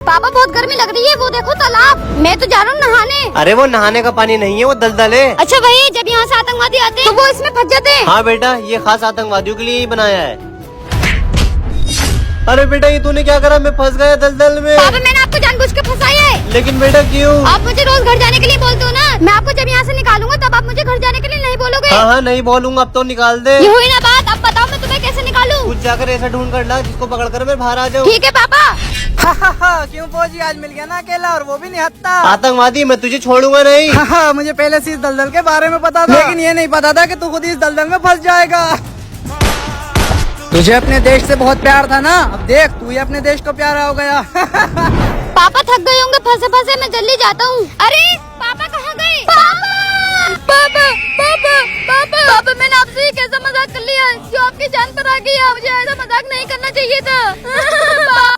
पापा बहुत गर्मी लग रही है, वो देखो तालाब। मैं तो जा रहा हूँ नहाने। अरे वो नहाने का पानी नहीं है, वो दलदल है। अच्छा भाई, जब यहाँ से आतंकवादी आते हैं तो वो इसमें फंस जाते हैं। हाँ बेटा, ये खास आतंकवादियों के लिए ही बनाया है। अरे बेटा, ये तूने क्या करा? मैं फंस गया दलदल में। पापा मैंने आपको जानबूझ के फंसाया है। लेकिन बेटा क्यों? आप मुझे रोज घर जाने के लिए बोलते हो ना। मैं आपको जब यहाँ से निकालूंगा तब आप मुझे घर जाने के लिए नहीं बोलोगे। हाँ हाँ, नहीं बोलूंगा, अब तो निकाल दे। ये हुई ना बात। अब बताओ मैं तुम्हें कैसे निकालूं? कुछ जाकर ऐसा ढूंढ कर ला जिसको पकड़ कर मैं बाहर आ जाऊँ। ठीक है पापा। क्यों फौजी, आज मिल गया ना अकेला, और वो भी निहत्था। आतंकवादी, मैं तुझे छोड़ूंगा नहीं। मुझे पहले से इस दलदल के बारे में पता था, लेकिन ये नहीं पता था कि तू खुद इस दलदल में फंस जाएगा। तुझे अपने देश से बहुत प्यार था ना, अब देख तू ही अपने देश को प्यारा हो गया। पापा थक गए होंगे फंसे फंसे, मैं जल्दी जाता हूँ। अरे पापा कहाँ गए? पापा पापा पापा पापा पापा, मैंने आपसे ये कैसा मजाक कर लिया जो आपकी जान पर आ गया। मुझे ऐसा मजाक नहीं करना चाहिए था।